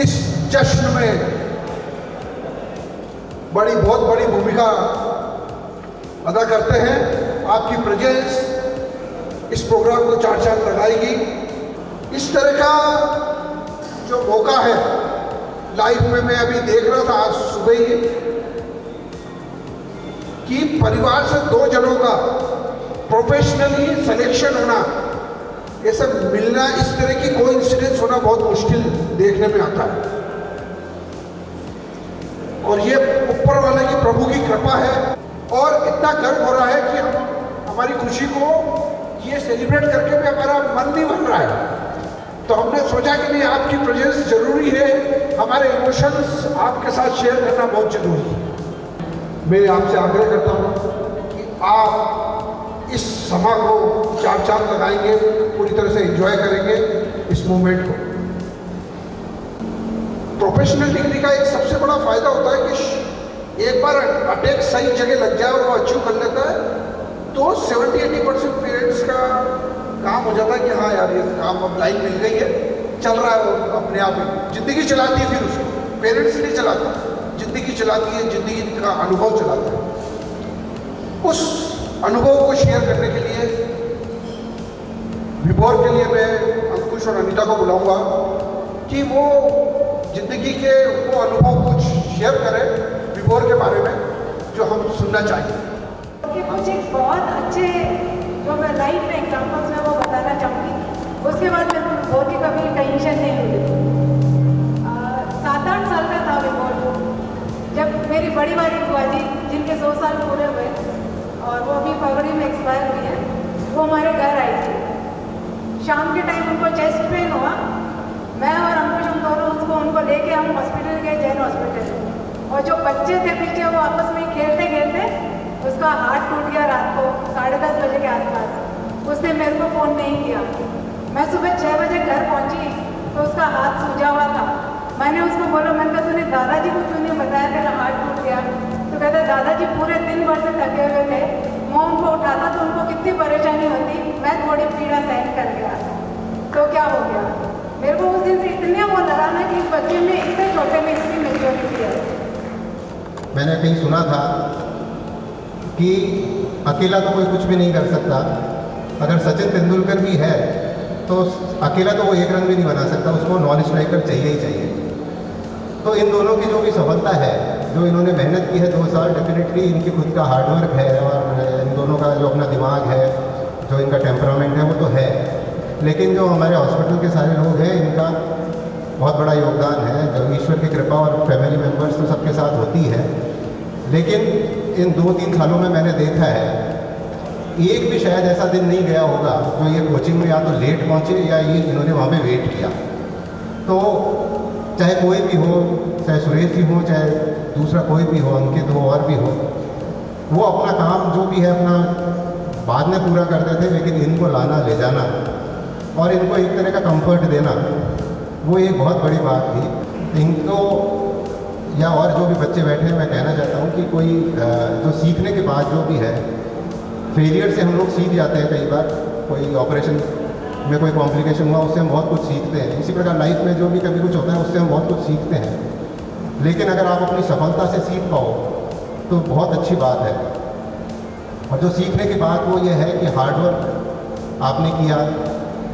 इस जश्न में बहुत बड़ी भूमिका अदा करते हैं। आपकी प्रेजेंस इस प्रोग्राम को चार चांद लगाएगी। इस तरह का जो मौका है लाइफ में, मैं अभी देख रहा था आज सुबह ही कि परिवार से 2 जनों का प्रोफेशनली सिलेक्शन होना, ये सब मिलना, इस तरह की कोइंसिडेंस होना बहुत मुश्किल देखने में आता है। और ये ऊपर वाले की, प्रभु की कृपा है। और इतना गर्व हो रहा है कि हम हमारी खुशी को ये सेलिब्रेट करके भी हमारा मन नहीं भर रहा है। तो हमने सोचा कि नहीं, आपकी प्रेजेंस जरूरी है, हमारे इमोशंस आपके साथ शेयर करना बहुत जरूरी है। मैं आपसे आग्रह करता हूँ कि आप इस सभा को चार चांद लगाएंगे, पूरी तरह से एंजॉय करेंगे इस मूवमेंट को। प्रोफेशनल डिग्री का एक सबसे बड़ा फायदा होता है कि एक बार अटैक सही जगह लग जाए और वो अचीव कर लेता है तो 70-80% पेरेंट्स का काम हो जाता है कि हाँ यार ये काम अब लाइन मिल गई है, चल रहा है, वो अपने आप ही जिंदगी चलाती है। फिर उसको पेरेंट्स नहीं चलाता, जिंदगी चलाती है, जिंदगी का अनुभव चलाता है। उस अनुभव को शेयर करने के लिए विभोर के लिए मैं अंकुश और अनीता को बुलाऊंगा कि वो जिंदगी के वो अनुभव कुछ शेयर करें विभोर के बारे में, जो हम सुनना चाहिए। कुछ एक बहुत अच्छे जो मैं लाइफ में एग्जाम्पल्स में वो बताना चाहूँगी। उसके बाद मेरे को विभोर की कभी टेंशन नहीं हुई। 7-8 साल का था विभोर जब मेरी बड़ी वाली बुआ जी, जिनके 100 साल पूरे हुए और वो अभी फरवरी में एक्सपायर हुई है, वो हमारे घर आई थी। शाम के टाइम उनको चेस्ट पेन हुआ। मैं और अंकुश हम दोनों उनको लेके हम हॉस्पिटल गए, जैन हॉस्पिटल। और जो बच्चे थे पीछे, वो आपस में खेलते खेलते उसका हाथ टूट गया रात को 10:30 बजे के आसपास। उसने मेरे को फ़ोन नहीं किया। मैं सुबह 6 बजे घर पहुंची तो उसका हाथ सूजा हुआ था। मैंने उसको बोला, मैंने कहा तूने दादाजी को क्यों नहीं बताया तेरा हाथ टूट गया? तो कहते दादाजी पूरे दिन भर से थके हुए थे, मैं उनको उठाता तो उनको कितनी परेशानी होती, मैं थोड़ी पीड़ा सहन कर गया। तो क्या हो गया? मेरे को उस दिन से इतने वो लगा ना कि इस बच्चे में इतने छोटे में इतनी मेच्योरिटी है। मैंने कहीं सुना था कि अकेला तो कोई कुछ भी नहीं कर सकता। अगर सचिन तेंदुलकर भी है तो अकेला तो वो एक रन भी नहीं बना सकता, उसको नॉन स्ट्राइकर चाहिए ही चाहिए। तो इन दोनों की जो भी सफलता है, जो इन्होंने मेहनत की है 2 साल, डेफिनेटली इनकी खुद का हार्डवर्क है और इन दोनों का जो अपना दिमाग है, जो इनका टेम्परामेंट है, वो तो है। लेकिन जो हमारे हॉस्पिटल के सारे लोग हैं, इनका बहुत बड़ा योगदान है। जब ईश्वर की कृपा और फैमिली मेम्बर्स तो सबके साथ होती है, लेकिन इन 2-3 सालों में मैंने देखा है एक भी शायद ऐसा दिन नहीं गया होगा जो ये कोचिंग में या तो लेट पहुँचे या ये इन्होंने वहाँ पे वेट किया। तो चाहे कोई भी हो, चाहे सुरेश जी हो, चाहे दूसरा कोई भी हो, अंकित हो और भी हो, वो अपना काम जो भी है अपना बाद में पूरा करते थे, लेकिन इनको लाना, ले जाना और इनको एक तरह का कंफर्ट देना, वो एक बहुत बड़ी बात थी। इनको या और जो भी बच्चे बैठे हैं, मैं कहना चाहता हूँ कि कोई जो सीखने के बाद जो भी है, फेलियर से हम लोग सीख जाते हैं। कई बार कोई ऑपरेशन में कोई कॉम्प्लिकेशन हुआ, उससे हम बहुत कुछ सीखते हैं। इसी प्रकार लाइफ में जो भी कभी कुछ होता है, उससे हम बहुत कुछ सीखते हैं। लेकिन अगर आप अपनी सफलता से सीख पाओ तो बहुत अच्छी बात है। और जो सीखने की बात वो ये है कि हार्डवर्क आपने किया,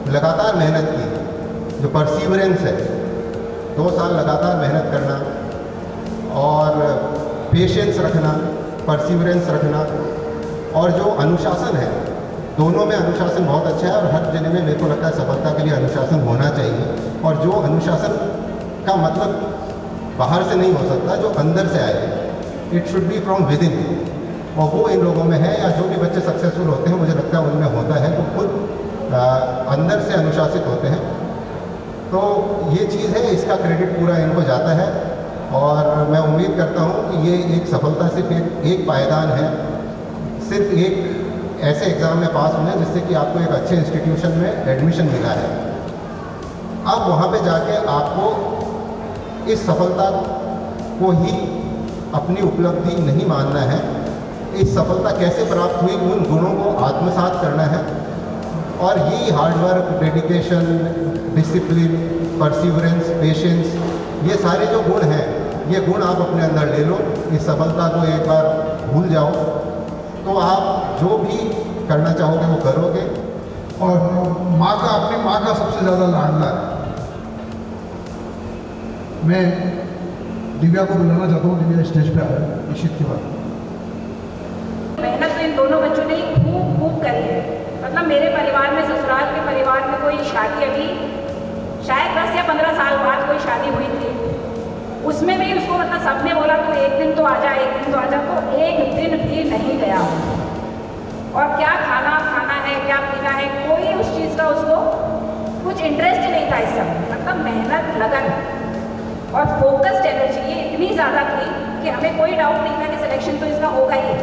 लगातार मेहनत की, जो परसीवरेंस है, 2 साल लगातार मेहनत करना और पेशेंस रखना, परसीवरेंस रखना, और जो अनुशासन है, दोनों में अनुशासन बहुत अच्छा है। और हर जगह में मेरे को लगता है सफलता के लिए अनुशासन होना चाहिए। और जो अनुशासन का मतलब बाहर से नहीं हो सकता, जो अंदर से आए, it should be from with in, और वो इन लोगों में है। या जो भी बच्चे सक्सेसफुल होते हैं, मुझे लगता है उनमें होता है, तो खुद अंदर से अनुशासित होते हैं। तो ये चीज़ है, इसका क्रेडिट पूरा इनको जाता है। और मैं उम्मीद करता हूँ कि ये एक सफलता सिर्फ एक पायदान है। सिर्फ एक ऐसे एग्ज़ाम में पास होना है जिससे कि आपको एक अच्छे इंस्टीट्यूशन में एडमिशन मिला है। अब वहाँ पे जाके आपको इस सफलता को ही अपनी उपलब्धि नहीं मानना है। इस सफलता कैसे प्राप्त हुई, उन गुणों को आत्मसात करना है। और यही hard work, dedication, discipline, perseverance, patience, ये सारे जो गुण हैं, ये गुण आप अपने अंदर ले लो, इस सफलता को एक बार भूल जाओ, तो आप जो भी करना चाहोगे वो करोगे। और माँ का, अपनी माँ का सबसे ज़्यादा लाडला है। मैं दिव्या को बुलाना चाहता हूँ, दिव्या स्टेज पे आ रहा है इशित के बाद। मेहनत तो इन दोनों बच्चों ने खूब खूब करी है। मतलब मेरे परिवार में, ससुराल के परिवार में कोई शादी अभी शायद 10 या 15 साल बाद कोई शादी हुई थी, उसमें भी उसको मतलब सबने बोला तो एक दिन तो आ जा, एक दिन तो आ जा, तो एक दिन भी नहीं गया। और क्या खाना है, क्या पीना है, कोई उस चीज़ का उसको कुछ इंटरेस्ट नहीं था इस समय। मतलब मेहनत, लगन और फोकस्ड एनर्जी ये इतनी ज़्यादा थी कि हमें कोई डाउट नहीं था कि सिलेक्शन तो इसका होगा ही।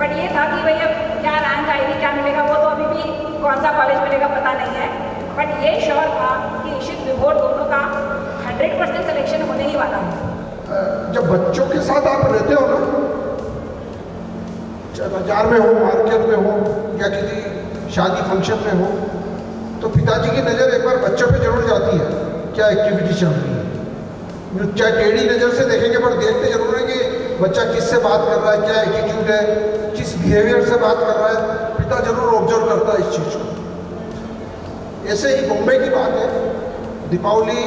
बट ये था कि भैया क्या रैंक आएगी, क्या मिलेगा, वो तो अभी भी कौन सा कॉलेज मिलेगा पता नहीं है। बट ये श्योर था कि इशित विभोर दोनों का 100% सिलेक्शन होने ही वाला है। जब बच्चों के साथ आप रहते हो ना, चाहे बाजार में हो, मार्केट में हो या किसी शादी फंक्शन में हो, तो पिताजी की नज़र एक बार बच्चों पे जरूर जाती है, क्या एक्टिविटी चल रही है। चाहे टेढ़ी नज़र से देखेंगे पर देखते जरूर है कि बच्चा किससे बात कर रहा है, क्या एटीट्यूड है, किस बिहेवियर से बात कर रहा है। पिता जरूर ऑब्जर्व करता है इस चीज़ को। ऐसे ही बॉम्बे की बात है, दीपावली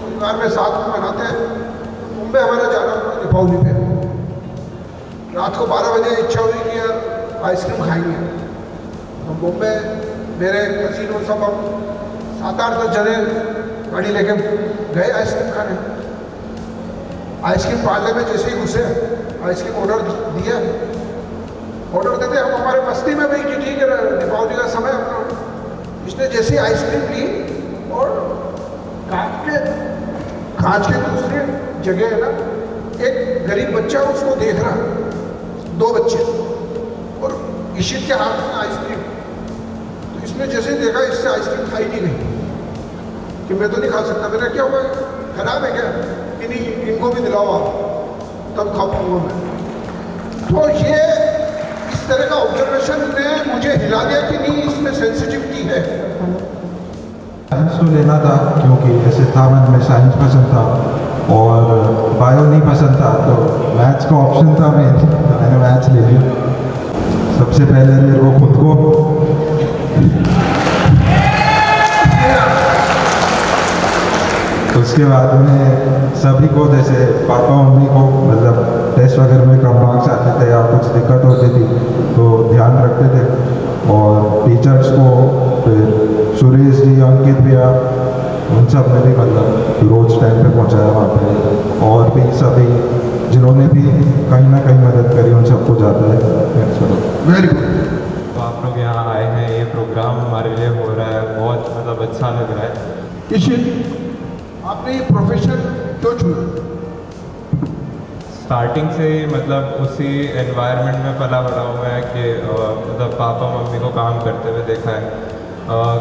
परिवार में साथ में मनाते हैं। बॉम्बे हमारा जाना हुआ दीपावली पे, रात को 12 बजे इच्छा हुई कि यार आइसक्रीम खाएंगे। तो बॉम्बे मेरे कज़िन और सब हम 7-8-10 जने गाड़ी लेके गए आइसक्रीम खाने। आइसक्रीम पार्लर में जैसे ही घुसे, आइसक्रीम ऑर्डर दिया, ऑर्डर देते हम हमारे मस्ती में भाई कि ठीक है दीपावली का समय अपना। इसने जैसे आइसक्रीम ली और कांच के दूसरे जगह है ना, एक गरीब बच्चा उसको देख रहा, 2 बच्चे, और इशित के हाथ में आइसक्रीम। तो इसने जैसे ही देखा, इससे आइसक्रीम खाई नहीं गई कि मैं तो नहीं खा सकता। मैंने क्या हुआ, खराब है क्या, कि नहीं इनको भी दिलाओ आप, तब खाऊंगा मैं। तो ये इस तरह का ऑब्जर्वेशन ने मुझे हिला दिया कि नहीं, इसमें सेंसिटिविटी है। साइंस तो लेना था क्योंकि ऐसे था, मन में साइंस पसंद था और बायो नहीं पसंद था, तो मैथ्स का ऑप्शन था मैंने मैथ्स ले लिया। सबसे पहले मेरे को खुद को उसके बाद में सभी को, जैसे पापा मम्मी को, मतलब टेस्ट वगैरह में कम मार्क्स आते थे या कुछ दिक्कत होती थी तो ध्यान रखते थे, और टीचर्स को, फिर सुरेश जी, अंकित भैया, उन सब ने भी मतलब रोज़ टाइम पे पहुंचाया वहाँ पे, और भी सभी जिन्होंने भी कहीं ना कहीं मदद करी, उन सबको जाता है। Very good. तो आप लोग यहाँ आए हैं, ये प्रोग्राम हमारे लिए हो रहा है, बहुत मतलब अच्छा लग रहा है। इशित, आपने ये प्रोफेशन क्यों चुना? स्टार्टिंग से ही मतलब उसी एनवायरनमेंट में पला बड़ा हुआ है कि मतलब पापा मम्मी को काम करते हुए देखा है।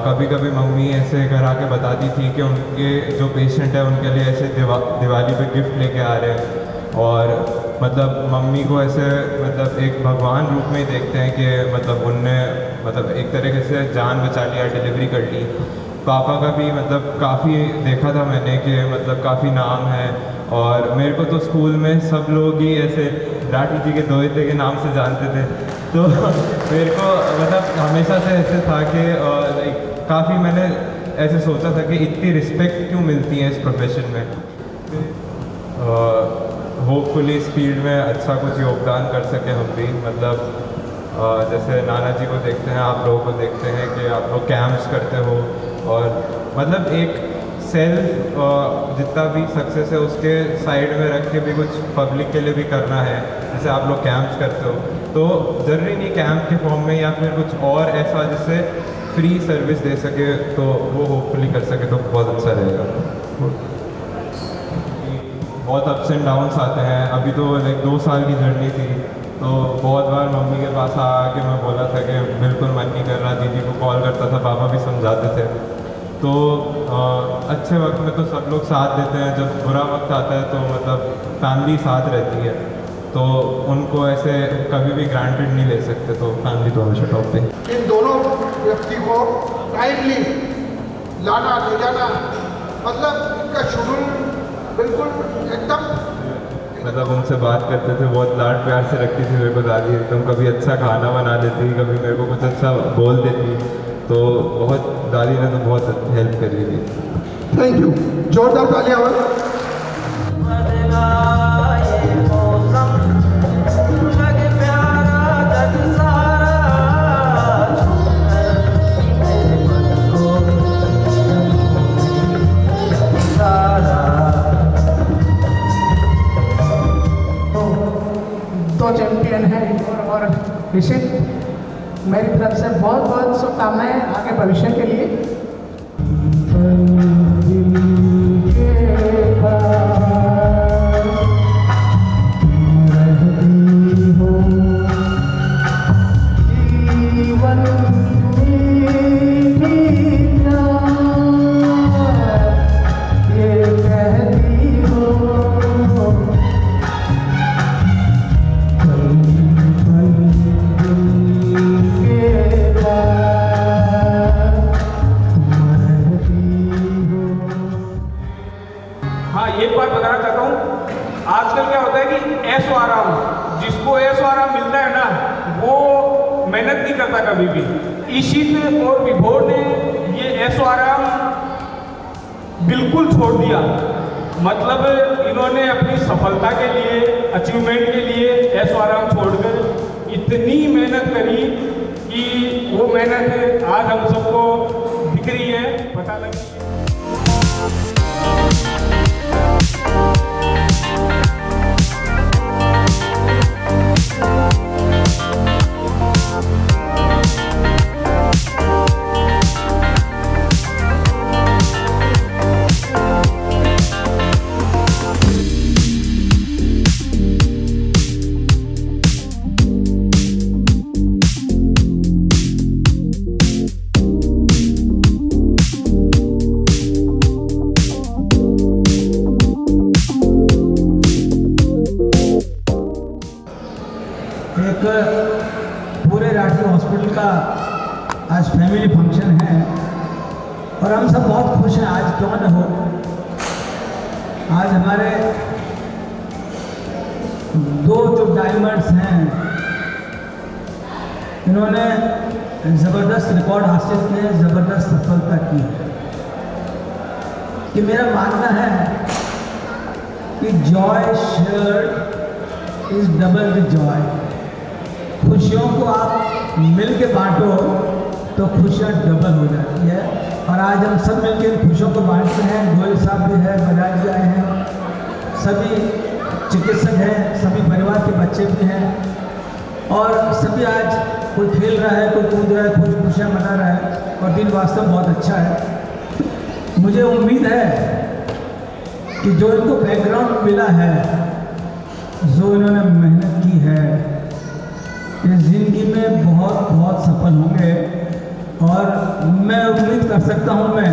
कभी कभी मम्मी ऐसे घर आके बताती थी कि उनके जो पेशेंट है उनके लिए ऐसे दिवाली पे गिफ्ट लेके आ रहे हैं, और मतलब मम्मी को ऐसे मतलब एक भगवान रूप में ही देखते हैं कि मतलब उनने मतलब एक तरीके से जान बचा लिया, डिलीवरी कर ली। पापा का भी मतलब काफ़ी देखा था मैंने कि मतलब काफ़ी नाम है, और मेरे को तो स्कूल में सब लोग ही ऐसे राठी जी के दोहते के नाम से जानते थे। तो मेरे को मतलब हमेशा से ऐसे था कि काफ़ी मैंने ऐसे सोचा था कि इतनी रिस्पेक्ट क्यों मिलती है इस प्रोफेशन में। होपफुली इस फील्ड में अच्छा कुछ योगदान कर सके हम भी। मतलब जैसे नाना जी को देखते हैं, आप लोगों को देखते हैं कि आप लोग कैंप्स करते हो, और मतलब एक सेल्फ जितना भी सक्सेस है उसके साइड में रख के भी कुछ पब्लिक के लिए भी करना है। जैसे आप लोग कैंप्स करते हो, तो ज़रूरी नहीं कैंप के फॉर्म में या फिर कुछ और ऐसा जिससे फ्री सर्विस दे सके, तो वो होपफुली कर सके तो बहुत अच्छा रहेगा। बहुत अप्स एंड डाउन्स आते हैं। अभी तो लाइक 2 साल की जर्नी थी, तो बहुत बार मम्मी के पास आके मैं बोला था कि बिल्कुल मन नहीं कर रहा, दीदी को कॉल करता था, पापा भी समझाते थे। तो अच्छे वक्त में तो सब लोग साथ देते हैं, जब बुरा वक्त आता है तो मतलब फैमिली साथ रहती है, तो उनको ऐसे कभी भी ग्रांटेड नहीं ले सकते, तो फैमिली तो हमेशा टॉप पे। इन दोनों व्यक्ति को टाइमली लाना ले जाना, मतलब इनका शेड्यूल बिल्कुल एकदम मतलब उनसे बात करते थे, बहुत लाड प्यार से रखती थी मेरे को दादी एकदम। कभी अच्छा खाना बना देती, कभी मेरे को कुछ अच्छा बोल देती, तो बहुत दादी ने तो बहुत हेल्प करी थी। थैंक यू, जोरदार तालियां आवाज। दो चैंपियन हैं और ऋषित, मेरी तरफ से बहुत बहुत शुभकामनाएं आगे भविष्य के लिए। हाँ, एक बात बताना चाहता हूँ, आजकल क्या होता है कि ऐशो आराम, जिसको ऐशो आराम मिलता है ना, वो मेहनत नहीं करता कभी भी। ईशित और विभोर ने ये ऐशो आराम बिल्कुल छोड़ दिया। मतलब इन्होंने अपनी सफलता के लिए, अचीवमेंट के लिए ऐशो आराम छोड़कर इतनी मेहनत करी कि वो मेहनत आज हम सबको दिख रही है, पता लगी। एक पूरे राठी हॉस्पिटल का आज फैमिली फंक्शन है और हम सब बहुत खुश हैं। आज क्यों न हो, आज हमारे दो जो डायमंड्स हैं, इन्होंने ज़बरदस्त रिकॉर्ड हासिल किए, ज़बरदस्त सफलता की है। कि मेरा मानना है कि Joy shared is double the Joy. खुशियों को आप मिल के बांटो तो खुशियाँ डबल हो जाती है। और आज हम सब मिल के इन खुशियों को बांटते हैं। गोयल साहब भी है, बजाज जी आए हैं, सभी चिकित्सक हैं, सभी परिवार के बच्चे भी हैं और सभी आज कोई खेल रहा है, कोई कूद रहा है, कुछ खुशियाँ मना रहा है और दिन वास्तव बहुत अच्छा है। मुझे उम्मीद है कि जो इनको बैकग्राउंड मिला है, जो इन्होंने मेहनत की है, इस ज़िंदगी में बहुत बहुत सफल होंगे। और मैं उम्मीद कर सकता हूँ मैं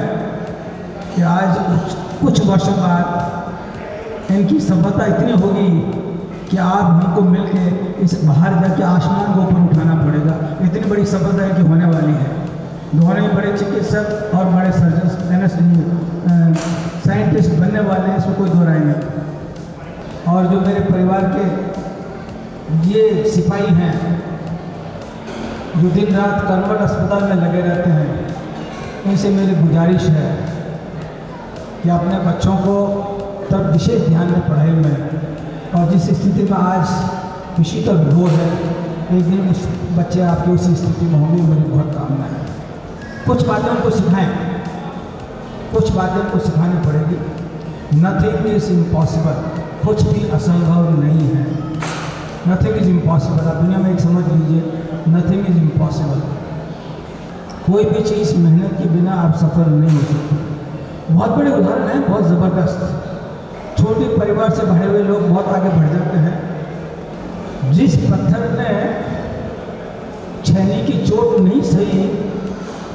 कि आज कुछ वर्षों बाद इनकी सफलता इतनी होगी कि आप हमको मिलके इस बाहर जाके आसमान को ऊपर उठाना पड़ेगा। इतनी बड़ी सफलता इनकी होने वाली है। दोनों ही बड़े चिकित्सक और बड़े सर्जन साइंटिस्ट बनने वाले हैं, इसमें कोई दो राय नहीं। और जो मेरे परिवार के ये सिपाही हैं जो दिन रात कन्वर्ट अस्पताल में लगे रहते हैं, इनसे मेरी गुजारिश है कि अपने बच्चों को तब विशेष ध्यान दें पढ़ाई में। और जिस स्थिति में आज किसी का विरोध है, एक दिन उस बच्चे आपकी उसी स्थिति में होंगे, मेरी बहुत कामना है। कुछ बातें उनको सिखाएं, कुछ बातें उनको सिखानी पड़ेगी। नथिंग इज़ इम्पॉसिबल, कुछ भी असंभव नहीं है। नथिंग इज़ इम्पॉसिबल, आप दुनिया में एक समझ लीजिए, नथिंग इज़ इम्पॉसिबल। कोई भी चीज़ मेहनत के बिना आप सफल नहीं हो सकते। बहुत बड़े उदाहरण हैं, बहुत ज़बरदस्त। छोटे परिवार से भरे हुए लोग बहुत आगे बढ़ जाते हैं। जिस पत्थर ने छेनी की चोट नहीं सही,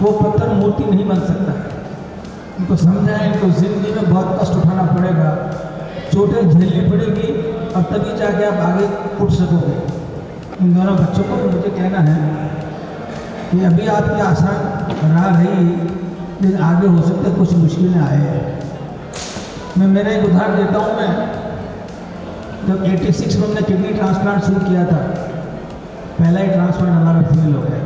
वो पत्थर मूर्ति नहीं बन सकता है। इनको समझाएं, इनको ज़िंदगी में बहुत कष्ट उठाना पड़ेगा, चोटें झेलनी पड़ेगी और तभी जाके आप आगे उठ सकोगे। इन दोनों बच्चों को मुझे कहना है कि अभी आपकी आसान राह रही, लेकिन आगे हो सकता है कुछ मुश्किलें आए। मैं मेरा एक उदाहरण देता हूँ। मैं जब 86 में हमने किडनी ट्रांसप्लांट शुरू किया था, पहला ही ट्रांसप्लांट हमारा फेल हो गया।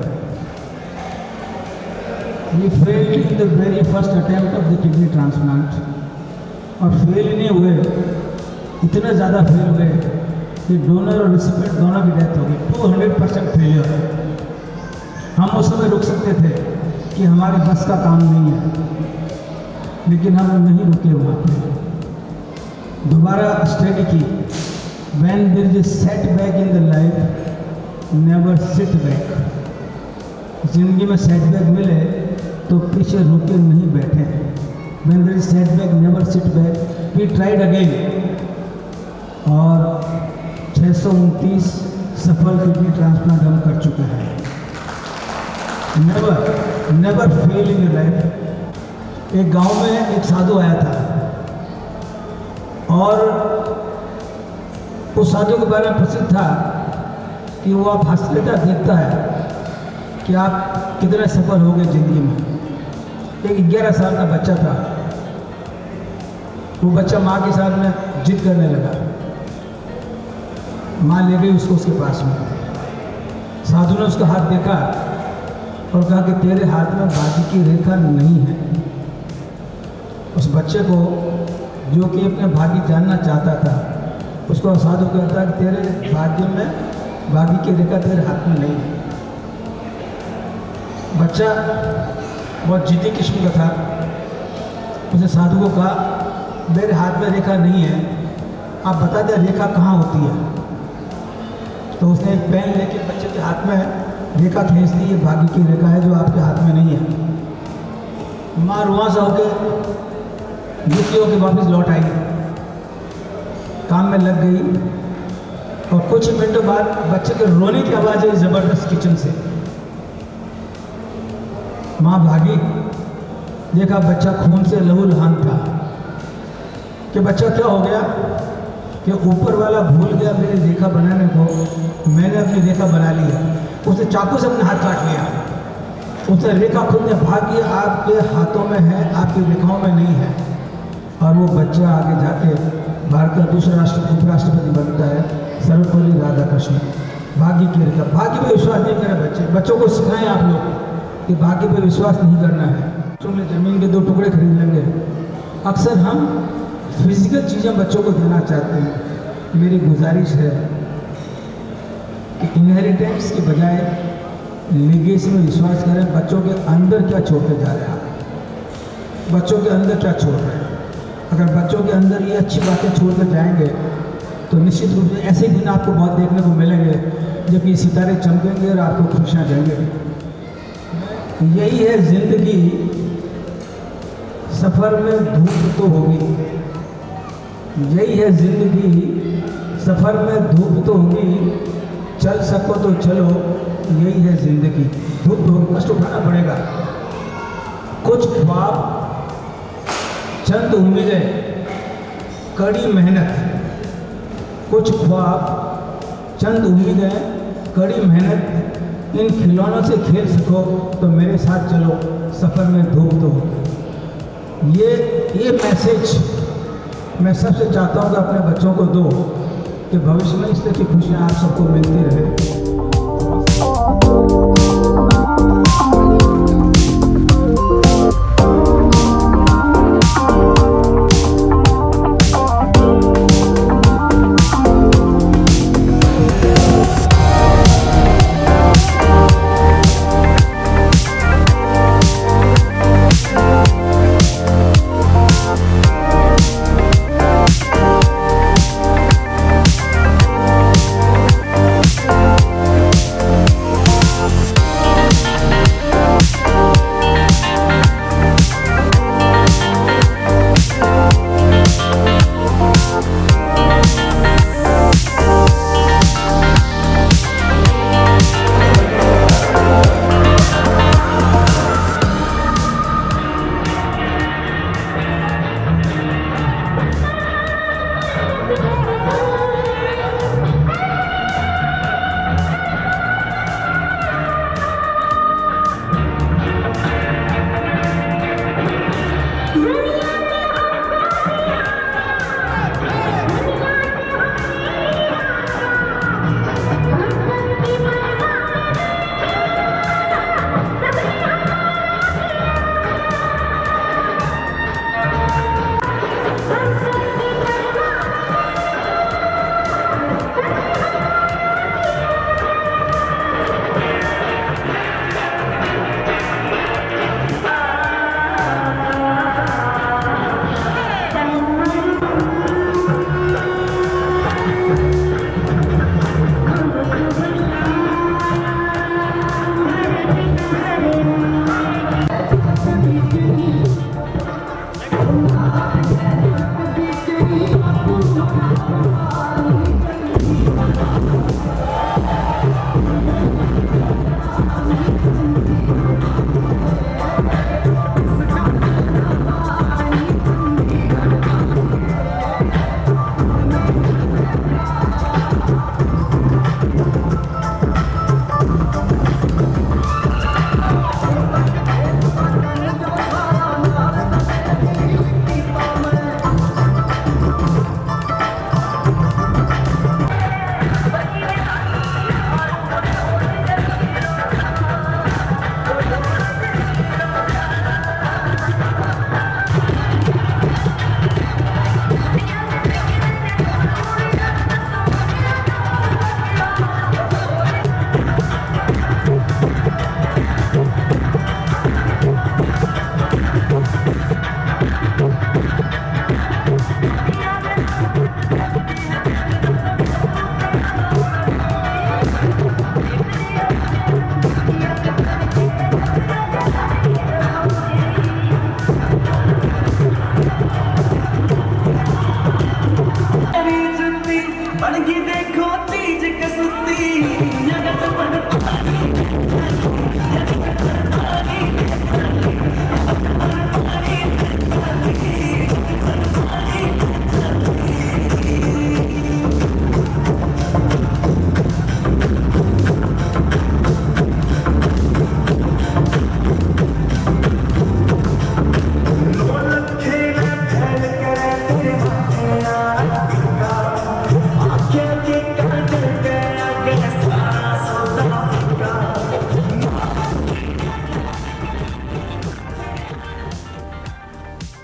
We failed in the very first attempt of the kidney transplant, और फेल ही नहीं हुए, इतने ज़्यादा फेल हुए कि डोनर और रिसिपेंट दोनों की डेथ हो गई। 200% फेलियर। हम उस समय रुक सकते थे कि हमारे बस का काम नहीं है, लेकिन हम नहीं रुके वहाँ पे, दोबारा स्टडी की। When there is a setback in the life, never sit back। जिंदगी में सेटबैक मिले तो पीछे रुके नहीं बैठे। When there is setback, never sit back। We tried again, और 629 सफल किडनी ट्रांसप्लांट हम कर चुके हैं। Never fail in your life. एक गांव में एक साधु आया था, और उस साधु के बारे में प्रसिद्ध था कि वो आप हंसते का देखता है कि आप कितने सफल हो गए जिंदगी में। एक 11 साल का बच्चा था, वो बच्चा माँ के साथ में जिद करने लगा। माँ ले गई उसको उसके पास में। साधु ने उसका हाथ देखा और कहा कि तेरे हाथ में भाग्य की रेखा नहीं है। उस बच्चे को, जो कि अपने भाग्य जानना चाहता था, उसको साधु कहता कि तेरे भाग्य में भाग्य की रेखा तेरे हाथ में नहीं है। बच्चा बहुत जिद्दी किस्म का था। उसने साधु को कहा, मेरे हाथ में रेखा नहीं है, आप बता दें रेखा कहाँ होती है। तो उसने एक पेन लेके बच्चे के हाथ में रेखा खींच दी, ये भाग्य की रेखा है जो आपके हाथ में नहीं है। माँ रुआं सा होकर दुखी होकर वापस लौट आई, काम में लग गई, और कुछ मिनटों बाद बच्चे के रोने की आवाज़ आई ज़बरदस्त किचन से। माँ भागी, देखा बच्चा खून से लहूलुहान था। कि बच्चा क्या हो गया? कि ऊपर वाला भूल गया मेरी रेखा बनाने को, मैंने अपनी रेखा बना ली है। उसने चाकू से अपना हाथ काट लिया। उसने रेखा खुद ने भाग्य आपके हाथों में है, आपकी रेखाओं में नहीं है। और वो बच्चा आगे जाके भारत का दूसरा उपराष्ट्रपति बनता है, सर्वपल्ली राधाकृष्ण। भाग्य की रेखा, भाग्य पे विश्वास नहीं करें बच्चों को सिखाएं आप लोग कि भाग्य पे विश्वास नहीं करना है। तुमने ज़मीन के 2 टुकड़े खरीद लेंगे। अक्सर हम फिजिकल चीज़ें बच्चों को देना चाहते हैं। मेरी गुजारिश है कि इनहेरिटेंस की बजाय लीगेसी में विश्वास करें। बच्चों के अंदर क्या छोड़ते जा रहे हैं आप, बच्चों के अंदर क्या छोड़ रहे हैं। अगर बच्चों के अंदर ये अच्छी बातें छोड़ कर जाएंगे तो निश्चित रूप से ऐसे दिन आपको बहुत देखने को मिलेंगे जब ये सितारे चमकेंगे और आपको खुशियाँ देंगे। यही है ज़िंदगी, सफ़र में धूप तो होगी। यही है ज़िंदगी, सफ़र में धूप तो होगी, चल सको तो चलो, यही है ज़िंदगी। धूप तो होगी, कष्ट उठाना पड़ेगा। कुछ ख्वाब, चंद उम्मीदें, कड़ी मेहनत। कुछ ख्वाब, चंद उम्मीदें, कड़ी मेहनत। इन खिलौनों से खेल सको तो मेरे साथ चलो, सफ़र में धूप तो होगी। ये मैसेज मैं सबसे चाहता हूँ कि अपने बच्चों को दो कि भविष्य में इस तरह की खुशियाँ आप सबको मिलती रहे।